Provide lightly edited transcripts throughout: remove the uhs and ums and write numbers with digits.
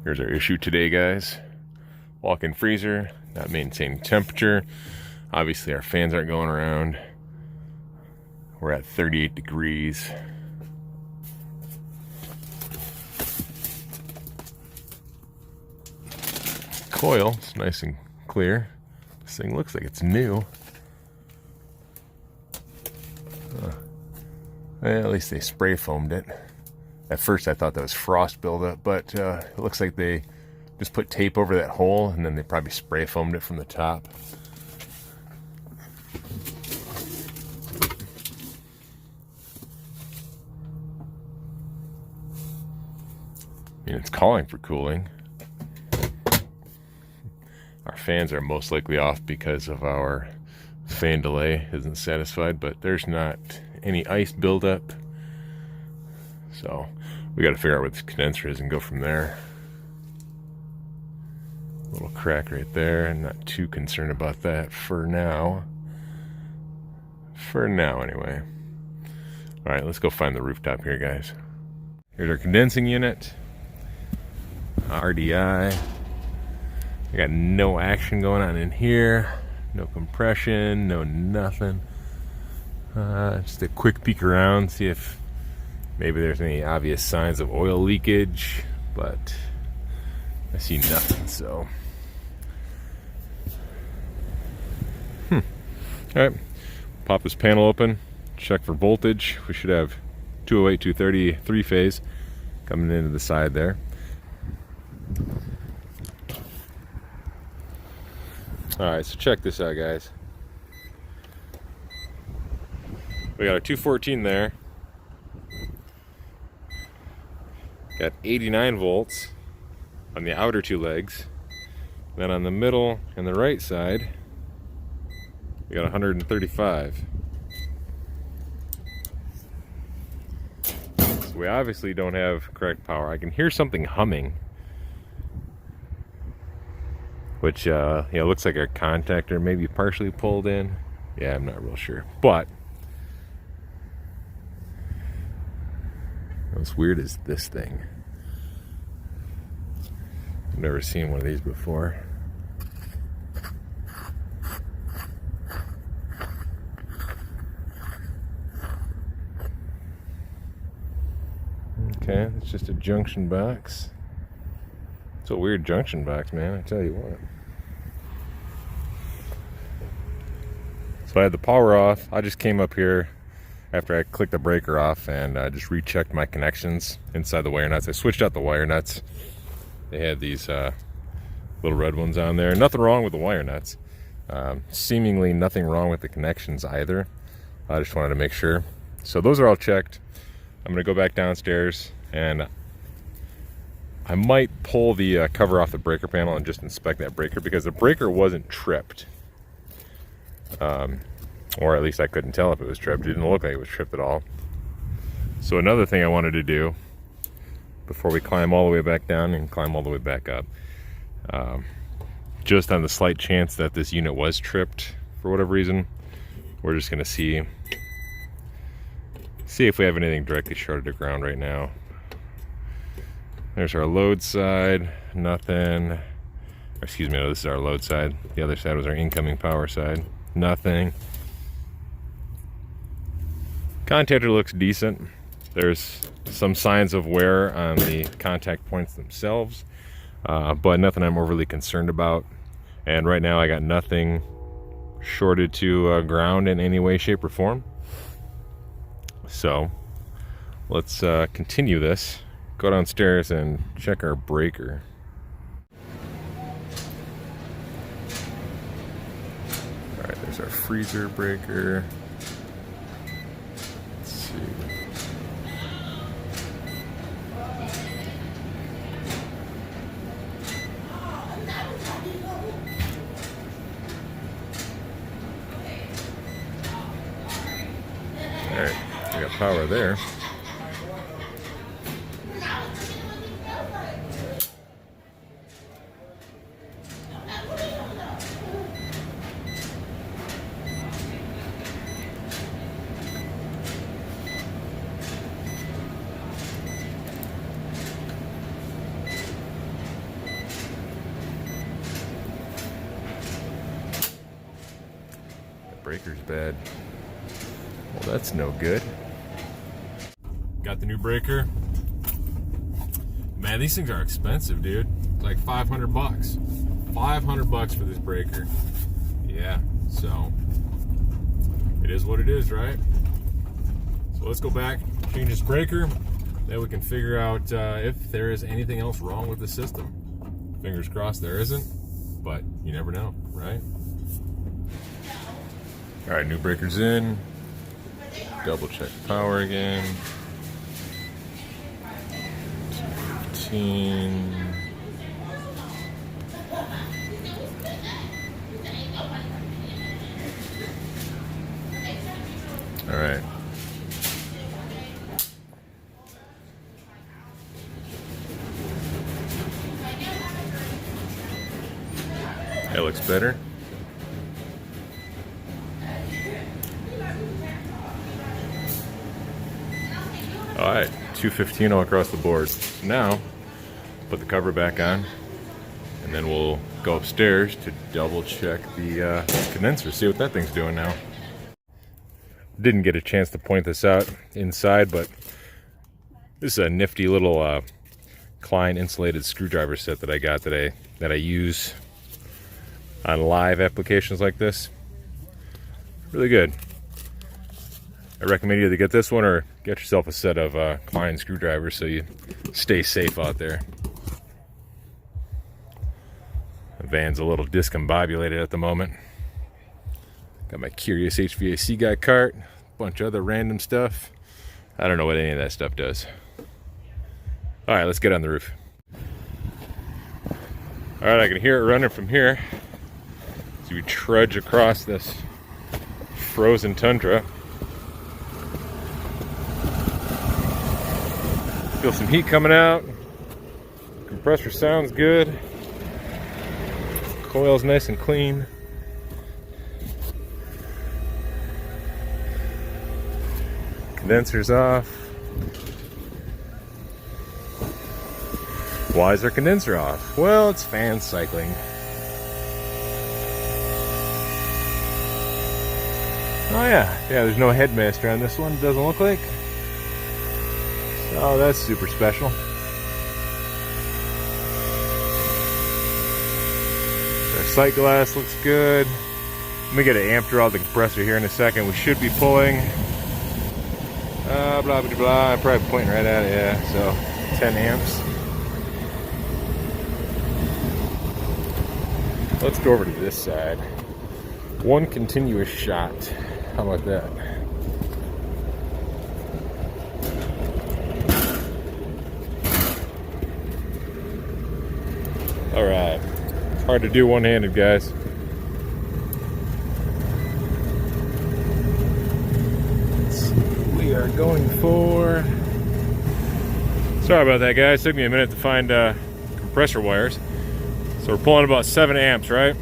Here's our issue today, guys. Walk-in freezer, not maintaining temperature. Obviously our fans aren't going around. We're at 38 degrees. Coil, it's nice and clear. This thing looks like it's new. Well, at least they spray foamed it. At first I thought that was frost buildup, but it looks like they just put tape over that hole and then they probably spray foamed it from the top. I mean, it's calling for cooling. Our fans are most likely off because of our fan delay isn't satisfied, but there's not any ice buildup. So we got to figure out where this condenser is and go from there. Little crack right there. I'm not too concerned about that for now. For now, anyway. All right, let's go find the rooftop here, guys. Here's our condensing unit. RDI. I got no action going on in here. No compression, no nothing. Just a quick peek around, see if maybe there's any obvious signs of oil leakage, but I see nothing, so. All right, pop this panel open, check for voltage. We should have 208, 230, three-phase coming into the side there. All right, so check this out, guys. We got our 214 there. Got 89 volts on the outer two legs. Then on the middle and the right side, we got 135. So we obviously don't have correct power. I can hear something humming, which looks like our contactor maybe partially pulled in. Yeah, I'm not real sure, but what's weird is this thing. I've never seen one of these before. Okay, it's just a junction box. It's a weird junction box, man, I tell you what. So I had the power off. I just came up here after I clicked the breaker off and I just rechecked my connections inside the wire nuts. I switched out the wire nuts. They had these little red ones on there. Nothing wrong with the wire nuts. Seemingly nothing wrong with the connections either. I just wanted to make sure. So those are all checked. I'm gonna go back downstairs and I might pull the cover off the breaker panel and just inspect that breaker, because the breaker wasn't tripped. Or at least I couldn't tell if it was tripped. It didn't look like it was tripped at all. So another thing I wanted to do before we climb all the way back down and climb all the way back up, just on the slight chance that this unit was tripped for whatever reason, we're just gonna see if we have anything directly shorted to ground right now. There's our load side, nothing. Excuse me, no, this is our load side. The other side was our incoming power side, nothing. Contactor looks decent. There's some signs of wear on the contact points themselves, but nothing I'm overly concerned about. And right now I got nothing shorted to ground in any way, shape, or form. So let's continue this. Go downstairs and check our breaker. All right, there's our freezer breaker. Let's see. All right, we got power there. Breaker's bad. Well, that's no good. Got the new breaker. Man, these things are expensive, dude. It's like 500 bucks. 500 bucks for this breaker. Yeah, so it is what it is, right? So let's go back, change this breaker, then we can figure out if there is anything else wrong with the system. Fingers crossed there isn't, but you never know, right? All right, new breaker's in. Double check power again. 215. All right. That looks better. All right, 215 all across the board. Now, put the cover back on, and then we'll go upstairs to double check the condenser, see what that thing's doing now. Didn't get a chance to point this out inside, but this is a nifty little Klein insulated screwdriver set that I got today that I use on live applications like this. Really good. I recommend you either get this one or get yourself a set of Klein screwdrivers so you stay safe out there. The van's a little discombobulated at the moment. Got my Curious HVAC guy cart, a bunch of other random stuff. I don't know what any of that stuff does. All right, let's get on the roof. All right, I can hear it running from here. So we trudge across this frozen tundra. Feel some heat coming out. Compressor sounds good. Coil's nice and clean. Condenser's off. Why is our condenser off? Well, it's fan cycling. Oh yeah, there's no headmaster on this one, it doesn't look like. So that's super special. Our sight glass looks good. Let me get an amp draw the compressor here in a second. We should be pulling blah blah blah. I'm probably pointing right at it, yeah. So 10 amps. Let's go over to this side. One continuous shot. How about that? All right. It's hard to do one-handed, guys. We are going for... Sorry about that, guys. Took me a minute to find compressor wires. So we're pulling about 7 amps, right?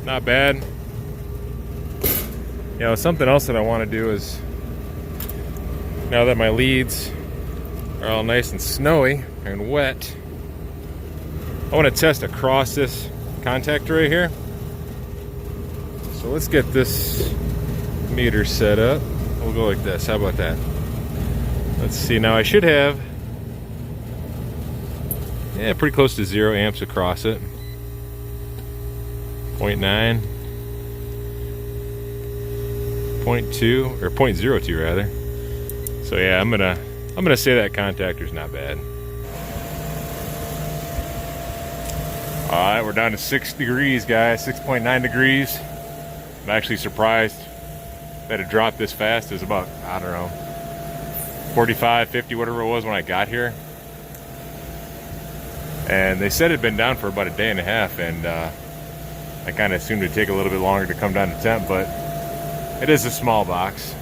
Not bad. You know, something else that I want to do is, now that my leads are all nice and snowy and wet, I want to test across this contactor right here. So let's get this meter set up. We'll go like this. How about that? Let's see. Now I should have, yeah, pretty close to 0 amps across it. 0.9. 0.2 or 0.02 rather. So yeah, I'm gonna say that contactor's not bad. All right, we're down to 6 degrees, guys. 6.9 degrees. I'm actually surprised that it dropped this fast. It was about, I don't know, 45, 50, whatever it was when I got here. And they said it had been down for about a day and a half, and I kind of assumed it'd take a little bit longer to come down to temp, but it is a small box.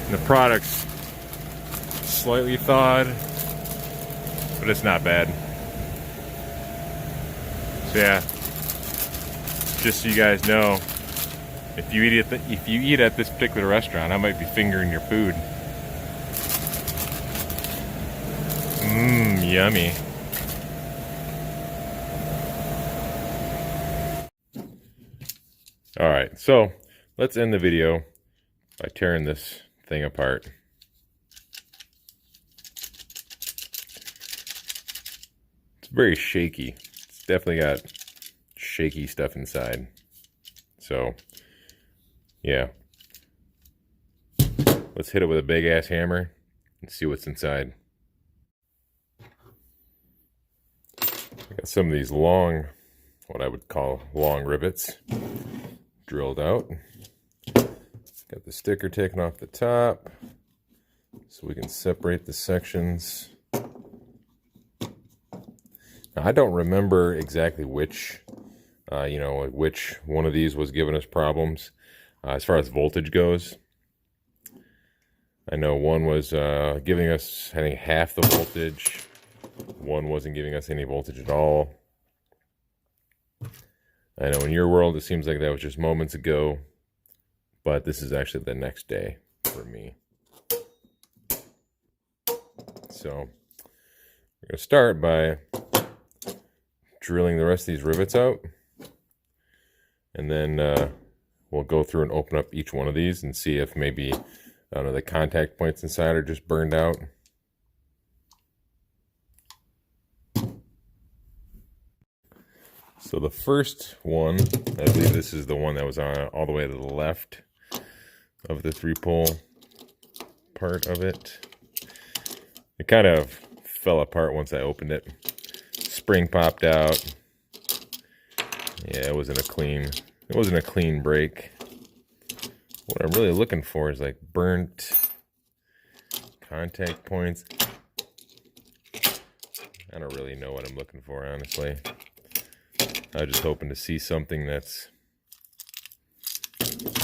And the product's slightly thawed, but it's not bad. So yeah, just so you guys know, if you eat at this particular restaurant, I might be fingering your food. Mmm, yummy. All right, so let's end the video by tearing this thing apart. It's very shaky. It's definitely got shaky stuff inside. So, yeah. Let's hit it with a big ass hammer and see what's inside. I got some of these long, what I would call long rivets, drilled out. Got the sticker taken off the top so we can separate the sections. Now, I don't remember exactly which, which one of these was giving us problems as far as voltage goes. I know one was giving us, I think, half the voltage. One wasn't giving us any voltage at all. I know in your world, it seems like that was just moments ago, but this is actually the next day for me. So we're going to start by drilling the rest of these rivets out, and then we'll go through and open up each one of these and see if maybe, I don't know, the contact points inside are just burned out. So the first one, I believe this is the one that was on all the way to the left of the 3-pole part of it. It kind of fell apart once I opened it. Spring popped out. Yeah, it wasn't a clean break. What I'm really looking for is like burnt contact points. I don't really know what I'm looking for, honestly. I was just hoping to see something that's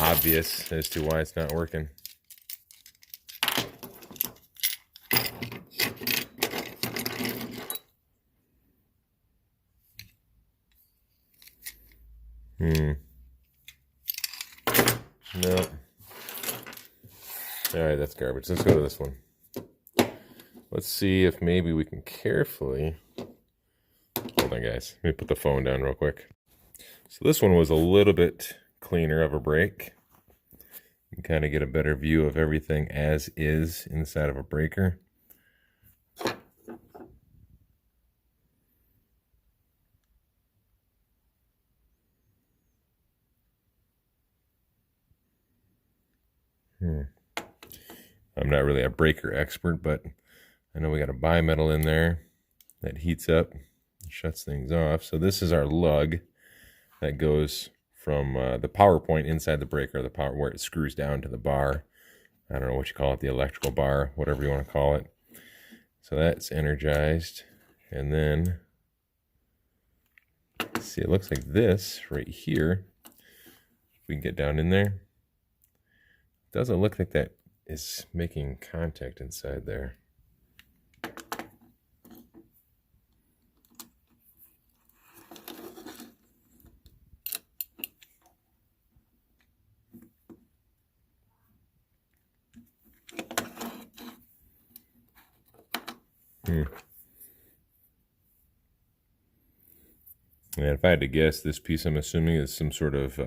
obvious as to why it's not working. No. Alright, that's garbage. Let's go to this one. Let's see if maybe we can carefully... Hold on, guys. Let me put the phone down real quick. So this one was a little bit cleaner of a break. You can kind of get a better view of everything as is inside of a breaker. I'm not really a breaker expert, but I know we got a bimetal in there that heats up and shuts things off. So this is our lug that goes from the power point inside the breaker, the power where it screws down to the bar. I don't know what you call it, the electrical bar, whatever you want to call it. So that's energized. And then, see, it looks like this right here. If we can get down in there. It doesn't look like that is making contact inside there. And if I had to guess, this piece, I'm assuming, is some sort of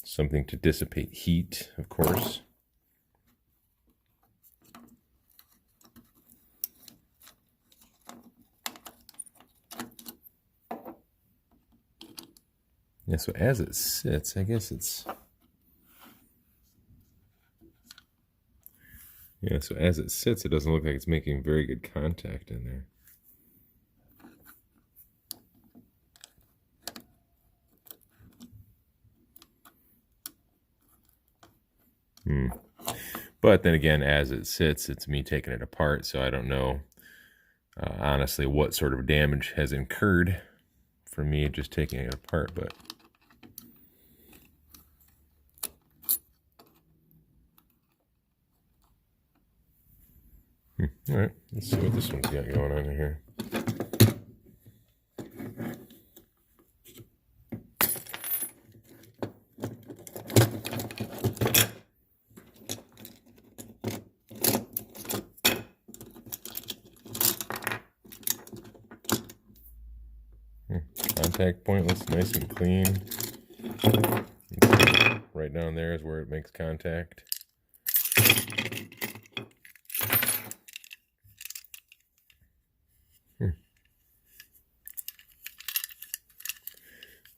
something to dissipate heat, of course. Yeah, so as it sits, I guess it's... Yeah, so as it sits, it doesn't look like it's making very good contact in there. But then again, as it sits, it's me taking it apart, so I don't know, honestly, what sort of damage has incurred for me just taking it apart, but... All right, let's see what this one's got going on in here. contact point looks nice and clean. Right down there is where it makes contact.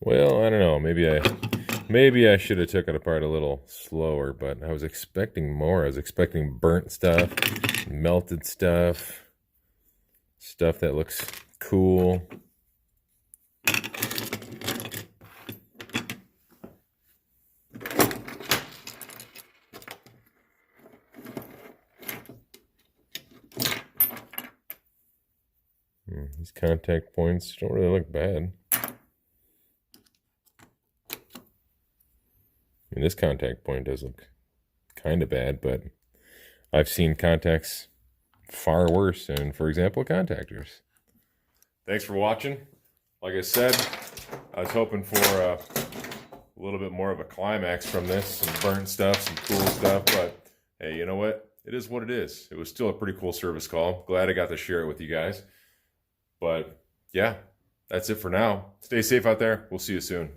Well, I don't know. Maybe I should have took it apart a little slower, but I was expecting more. I was expecting burnt stuff, melted stuff, stuff that looks cool. These contact points don't really look bad. And this contact point does look kind of bad, but I've seen contacts far worse, and for example, contactors. Thanks for watching. Like I said, I was hoping for a little bit more of a climax from this, some burnt stuff, some cool stuff, but hey, you know what? It is what it is. It was still a pretty cool service call. Glad I got to share it with you guys. But yeah, that's it for now. Stay safe out there. We'll see you soon.